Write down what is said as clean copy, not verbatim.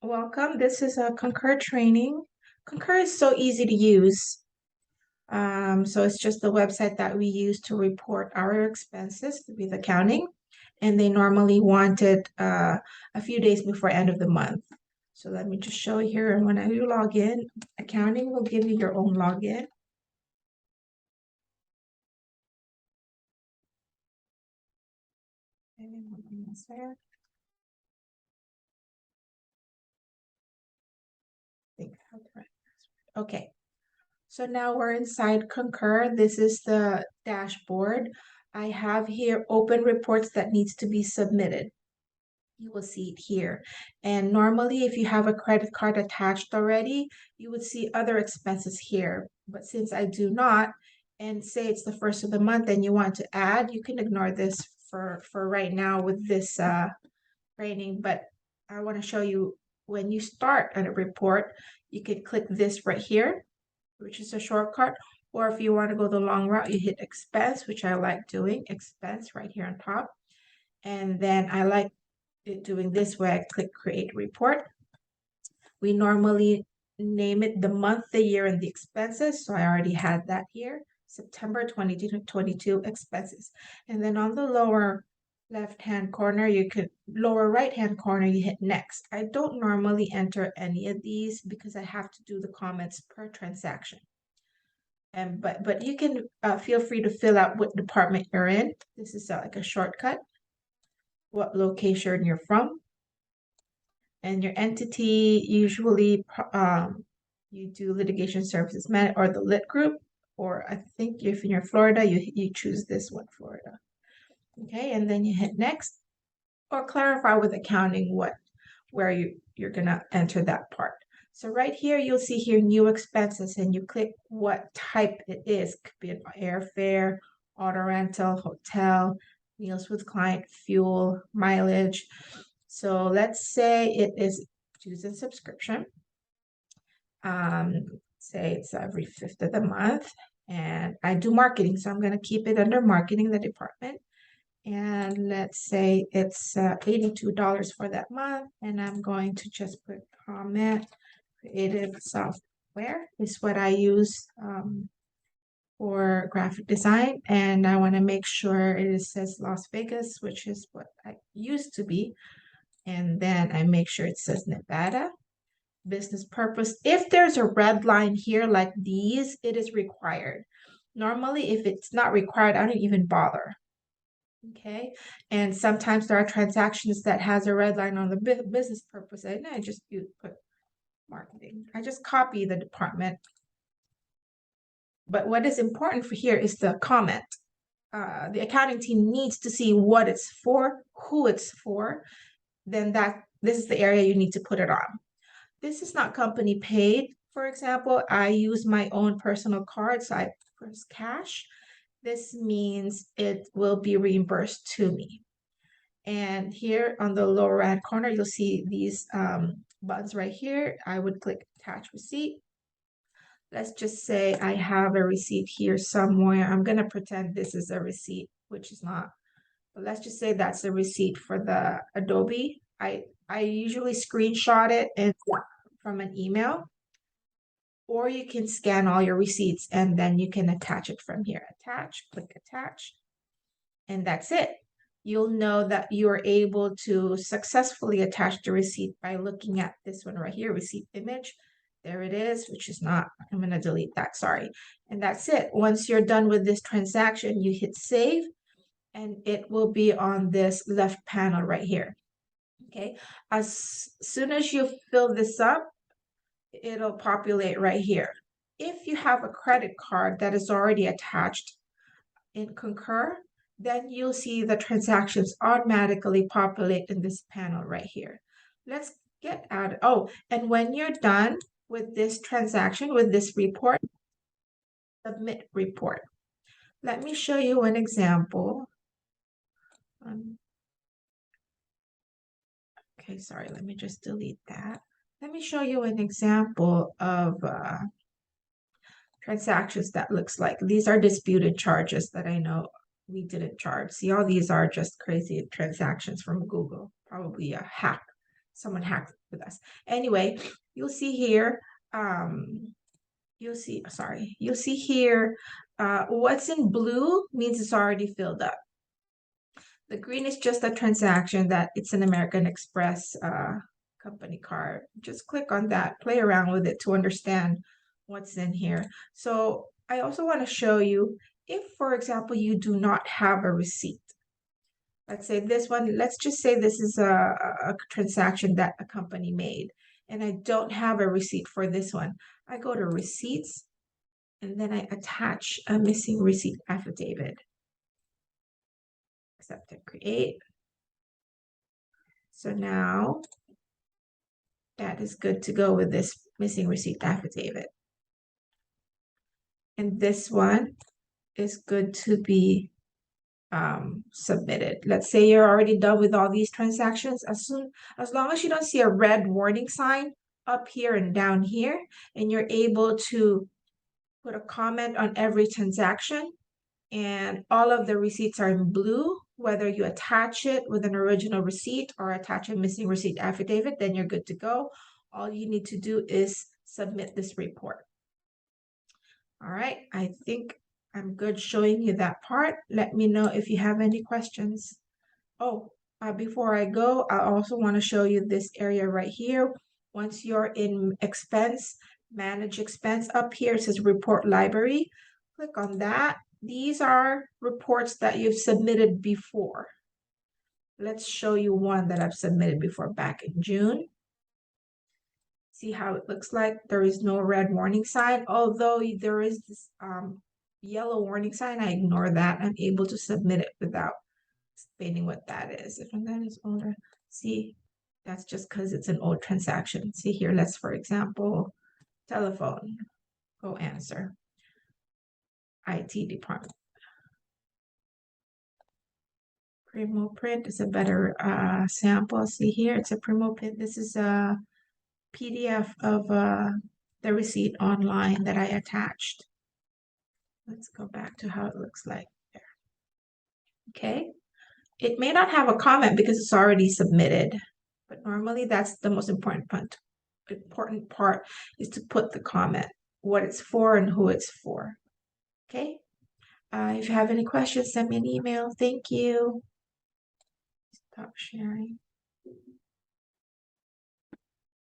Welcome. This is a Concur training. Concur is so easy to use. So it's just the website that we use to report our expenses with accounting. And they normally want it a few days before end of the month. So let me just show you here. And when you log in, accounting will give you your own login. Okay. So now we're inside Concur. This is the dashboard. I have here open reports that needs to be submitted. You will see it here. And normally if you have a credit card attached already, you would see other expenses here. But since I do not, and say it's the first of the month and you want to add, you can ignore this for right now with this training. But I want to show you when you start a report, you can click this right here, which is a shortcut. Or if you want to go the long route, you hit expense, which I like doing, expense right here on top. And then I like it doing this way. I click create report. We normally name it the month, the year, and the expenses. So I already had that here. September 2022 expenses. And then on the lower left-hand corner, lower right-hand corner, you hit next. I don't normally enter any of these because I have to do the comments per transaction. And but you can feel free to fill out what department you're in. This is like a shortcut. What location you're from, and your entity. Usually, you do litigation services man or the lit group, or I think if you're in Florida, you choose this one, Florida. Okay, and then you hit next, or clarify with accounting where you're gonna enter that part. So right here, you'll see here new expenses, and you click what type it is. Could be an airfare, auto rental, hotel, meals with client, fuel, mileage. So let's say it is dues and subscription. Say it's every 5th of the month, and I do marketing, so I'm going to keep it under marketing, the department. And let's say it's $82 for that month, and I'm going to just put comment creative software is what I use for graphic design, and I want to make sure it says Las Vegas, which is what I used to be, and then I make sure it says Nevada. Business purpose. If there's a red line here like these, it is required. Normally, if it's not required, I don't even bother. Okay, and sometimes there are transactions that has a red line on the business purpose, and I just put marketing. I just copy the department. But what is important for here is the comment. The accounting team needs to see what it's for, who it's for. Then this is the area you need to put it on. This is not company paid. For example, I use my own personal card, so I press cash. This means it will be reimbursed to me. And here on the lower right corner, you'll see these buttons right here. I would click attach receipt. Let's just say I have a receipt here somewhere. I'm going to pretend this is a receipt, which is not. But let's just say that's a receipt for the Adobe. I usually screenshot it and from an email, or you can scan all your receipts and then you can attach it from here. Attach, click attach, and that's it. You'll know that you're able to successfully attach the receipt by looking at this one right here, receipt image. There it is, which is not, I'm going to delete that, sorry. And that's it. Once you're done with this transaction, you hit save, and it will be on this left panel right here. Okay, as soon as you fill this up, it'll populate right here. If you have a credit card that is already attached in Concur, then you'll see the transactions automatically populate in this panel right here. Let's get out. Oh, and when you're done with this transaction, with this report, submit report. Let me show you an example. Okay, sorry, let me just delete that. Let me show you an example of transactions that looks like. These are disputed charges that I know we didn't charge. See, all these are just crazy transactions from Google, probably a hack someone hacked with us. Anyway, you'll see here, you'll see here, what's in blue means it's already filled up. The green is just a transaction that it's an American Express company card. Just click on that, play around with it to understand what's in here. So I also want to show you if, for example, you do not have a receipt. Let's say this one, let's just say this is a transaction that a company made, and I don't have a receipt for this one. I go to receipts, and then I attach a missing receipt affidavit. Accept and create. So now that is good to go with this missing receipt affidavit. And this one is good to be submitted. Let's say you're already done with all these transactions. As long as you don't see a red warning sign up here and down here, and you're able to put a comment on every transaction, and all of the receipts are in blue, whether you attach it with an original receipt or attach a missing receipt affidavit, then you're good to go. All you need to do is submit this report. All right, I think I'm good showing you that part. Let me know if you have any questions. Oh, before I go, I also want to show you this area right here. Once you're in expense, manage expense, up here it says report library. Click on that. These are reports that you've submitted before. Let's show you one that I've submitted before back in June. See how it looks like? There is no red warning sign, although there is this yellow warning sign. I ignore that. I'm able to submit it without explaining what that is. If that is older, see, that's just because it's an old transaction. See here, let's, for example, telephone, go answer. IT department. Primo print is a better sample. See here, it's a primo print. This is a PDF of the receipt online that I attached. Let's go back to how it looks like there. Okay, it may not have a comment because it's already submitted, but normally that's the most important part is to put the comment, what it's for and who it's for. Okay, if you have any questions, send me an email. Thank you. Stop sharing.